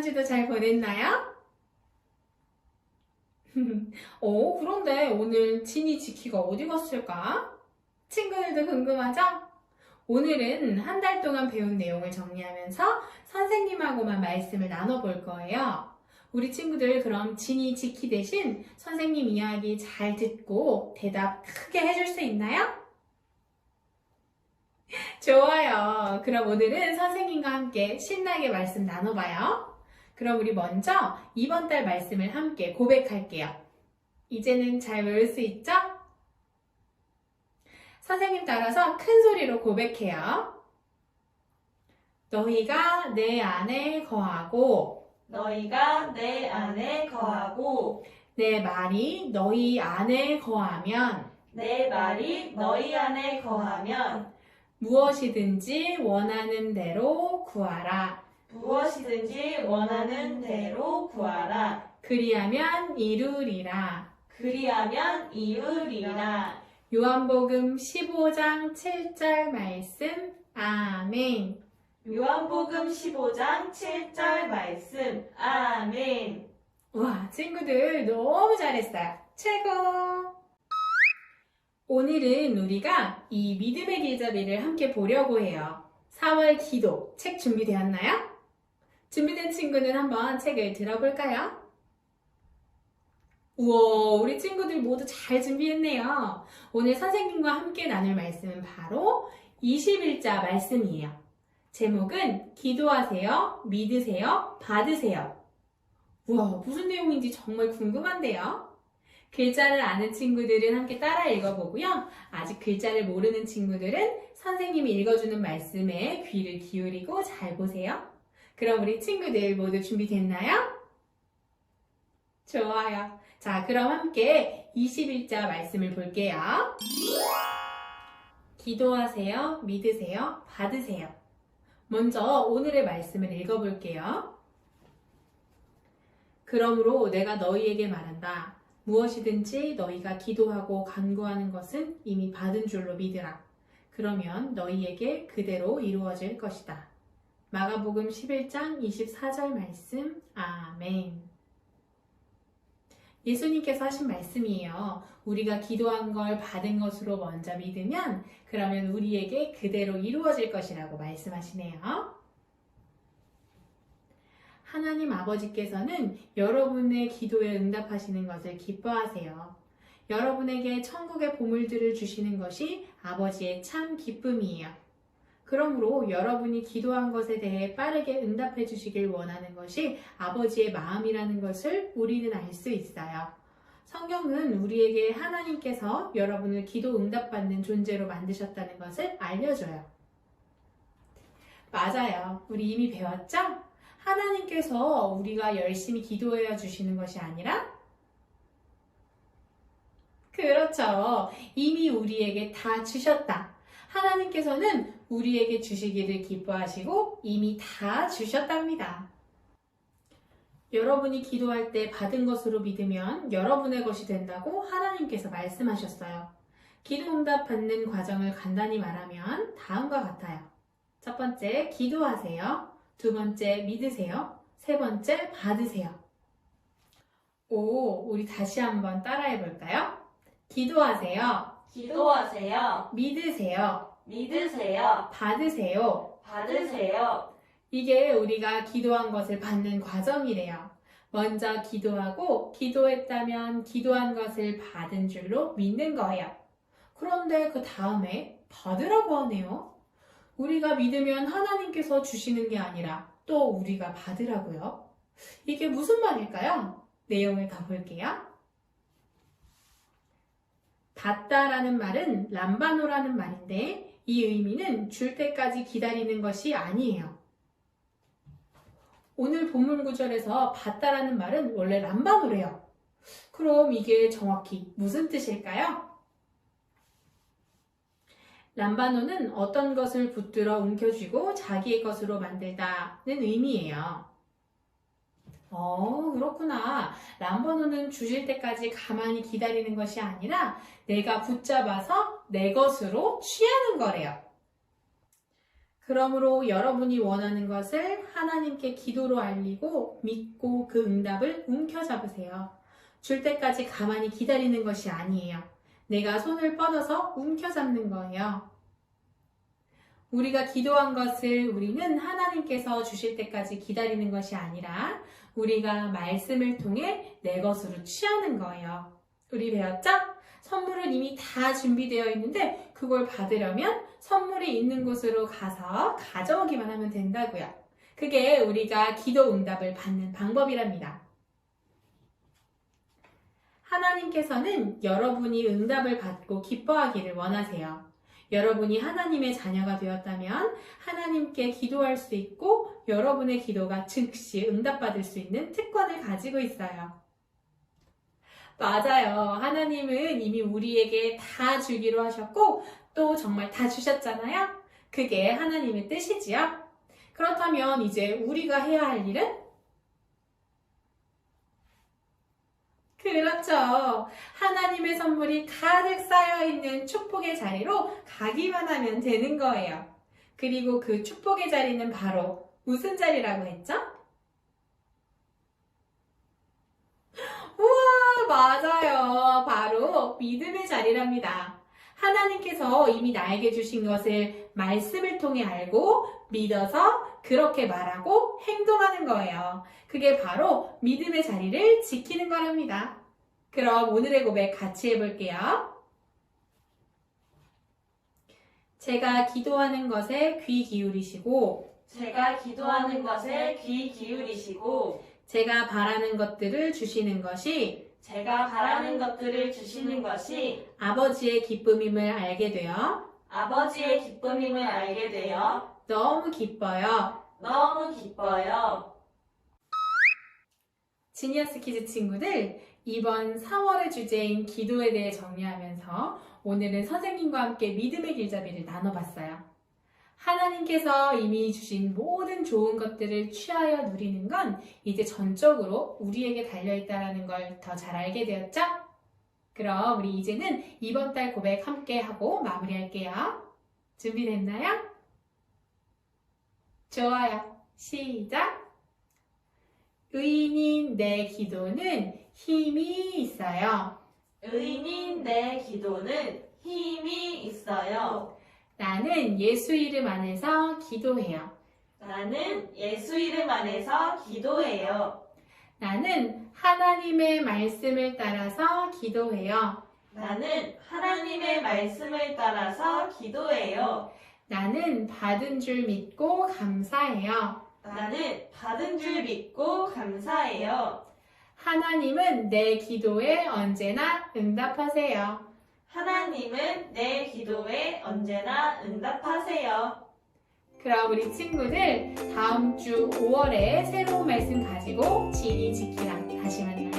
한 주도 잘 보냈나요? 그런데 오늘 진이 지키가 어디 갔을까? 친구들도 궁금하죠? 오늘은 한 달 동안 배운 내용을 정리하면서 선생님하고만 말씀을 나눠볼 거예요. 우리 친구들 그럼 진이 지키 대신 선생님 이야기 잘 듣고 대답 크게 해줄 수 있나요? 좋아요. 그럼 오늘은 선생님과 함께 신나게 말씀 나눠봐요. 그럼 우리 먼저 이번 달 말씀을 함께 고백할게요. 이제는 잘 외울 수 있죠? 선생님 따라서 큰 소리로 고백해요. 너희가 내 안에 거하고 너희가 내 안에 거하고 내 말이 너희 안에 거하면 내 말이 너희 안에 거하면 무엇이든지 원하는 대로 구하라. 무엇이든지 원하는 대로 구하라. 그리하면 이루리라. 그리하면 이루리라. 요한복음 15장 7절 말씀. 아멘. 요한복음 15장 7절 말씀. 아멘. 와, 친구들 너무 잘했어요. 최고! 오늘은 우리가 이 믿음의 길잡이를 함께 보려고 해요. 4월 기도 책 준비되었나요? 준비된 친구는 한번 책을 들어볼까요? 우와, 우리 친구들 모두 잘 준비했네요. 오늘 선생님과 함께 나눌 말씀은 바로 21자 말씀이에요. 제목은 기도하세요, 믿으세요, 받으세요. 우와, 무슨 내용인지 정말 궁금한데요? 글자를 아는 친구들은 함께 따라 읽어보고요. 아직 글자를 모르는 친구들은 선생님이 읽어주는 말씀에 귀를 기울이고 잘 보세요. 그럼 우리 친구들 모두 준비됐나요? 좋아요. 자, 그럼 함께 21자 말씀을 볼게요. 기도하세요, 믿으세요, 받으세요. 먼저 오늘의 말씀을 읽어볼게요. 그러므로 내가 너희에게 말한다. 무엇이든지 너희가 기도하고 간구하는 것은 이미 받은 줄로 믿으라. 그러면 너희에게 그대로 이루어질 것이다. 마가복음 11장 24절 말씀. 아멘. 예수님께서 하신 말씀이에요. 우리가 기도한 걸 받은 것으로 먼저 믿으면 그러면 우리에게 그대로 이루어질 것이라고 말씀하시네요. 하나님 아버지께서는 여러분의 기도에 응답하시는 것을 기뻐하세요. 여러분에게 천국의 보물들을 주시는 것이 아버지의 참 기쁨이에요. 그러므로 여러분이 기도한 것에 대해 빠르게 응답해 주시길 원하는 것이 아버지의 마음이라는 것을 우리는 알 수 있어요. 성경은 우리에게 하나님께서 여러분을 기도 응답받는 존재로 만드셨다는 것을 알려줘요. 맞아요. 우리 이미 배웠죠? 하나님께서 우리가 열심히 기도해 주시는 것이 아니라 그렇죠. 이미 우리에게 다 주셨다. 하나님께서는 우리에게 주시기를 기뻐하시고 이미 다 주셨답니다. 여러분이 기도할 때 받은 것으로 믿으면 여러분의 것이 된다고 하나님께서 말씀하셨어요. 기도 응답 받는 과정을 간단히 말하면 다음과 같아요. 첫 번째, 기도하세요. 두 번째, 믿으세요. 세 번째, 받으세요. 우리 다시 한번 따라해 볼까요? 기도하세요. 기도하세요. 믿으세요. 믿으세요. 받으세요. 받으세요. 이게 우리가 기도한 것을 받는 과정이래요. 먼저 기도하고 기도했다면 기도한 것을 받은 줄로 믿는 거예요. 그런데 그 다음에 받으라고 하네요. 우리가 믿으면 하나님께서 주시는 게 아니라 또 우리가 받으라고요. 이게 무슨 말일까요? 내용을 더 볼게요. 받다라는 말은 람바노라는 말인데 이 의미는 줄 때까지 기다리는 것이 아니에요. 오늘 본문 구절에서 받다라는 말은 원래 람바노래요. 그럼 이게 정확히 무슨 뜻일까요? 람바노는 어떤 것을 붙들어 움켜쥐고 자기의 것으로 만들다는 의미예요. 그렇구나. 람바노는 주실 때까지 가만히 기다리는 것이 아니라 내가 붙잡아서 내 것으로 취하는 거래요. 그러므로 여러분이 원하는 것을 하나님께 기도로 알리고 믿고 그 응답을 움켜잡으세요. 줄 때까지 가만히 기다리는 것이 아니에요. 내가 손을 뻗어서 움켜잡는 거예요. 우리가 기도한 것을 우리는 하나님께서 주실 때까지 기다리는 것이 아니라 우리가 말씀을 통해 내 것으로 취하는 거예요. 우리 배웠죠? 선물은 이미 다 준비되어 있는데 그걸 받으려면 선물이 있는 곳으로 가서 가져오기만 하면 된다고요. 그게 우리가 기도 응답을 받는 방법이랍니다. 하나님께서는 여러분이 응답을 받고 기뻐하기를 원하세요. 여러분이 하나님의 자녀가 되었다면 하나님께 기도할 수 있고 여러분의 기도가 즉시 응답받을 수 있는 특권을 가지고 있어요. 맞아요. 하나님은 이미 우리에게 다 주기로 하셨고 또 정말 다 주셨잖아요. 그게 하나님의 뜻이지요. 그렇다면 이제 우리가 해야 할 일은? 그렇죠. 하나님의 선물이 가득 쌓여있는 축복의 자리로 가기만 하면 되는 거예요. 그리고 그 축복의 자리는 바로 무슨 자리라고 했죠? 우와, 맞아요. 바로 믿음의 자리랍니다. 하나님께서 이미 나에게 주신 것을 말씀을 통해 알고 믿어서 그렇게 말하고 행동하는 거예요. 그게 바로 믿음의 자리를 지키는 거랍니다. 그럼 오늘의 고백 같이 해볼게요. 제가 기도하는 것에 귀 기울이시고 제가 기도하는 것에 귀 기울이시고 제가 바라는 것들을 주시는 것이 제가 바라는 것들을 주시는 것이 아버지의 기쁨임을 알게 되어 아버지의 기쁨임을 알게 되어 너무 기뻐요. 너무 기뻐요. 지니어스 키즈 친구들, 이번 4월의 주제인 기도에 대해 정리하면서 오늘은 선생님과 함께 믿음의 길잡이를 나눠봤어요. 하나님께서 이미 주신 모든 좋은 것들을 취하여 누리는 건 이제 전적으로 우리에게 달려있다는 걸 더 잘 알게 되었죠? 그럼 우리 이제는 이번 달 고백 함께 하고 마무리할게요. 준비됐나요? 좋아요. 시작! 의인인 내 기도는 힘이 있어요. 의인인 내 기도는 힘이 있어요. 나는 예수 이름 안에서 기도해요. 나는 예수 이름 안에서 기도해요. 나는 하나님의 말씀을 따라서 기도해요. 나는 하나님의 말씀을 따라서 기도해요. 나는 받은 줄 믿고 감사해요. 나는 받은 줄 믿고 감사해요. 하나님은 내 기도에 언제나 응답하세요. 하나님은 내 기도에 언제나 응답하세요. 그럼 우리 친구들 다음 주 5월에 새로운 말씀 가지고 진히 지키랑 다시 만나요.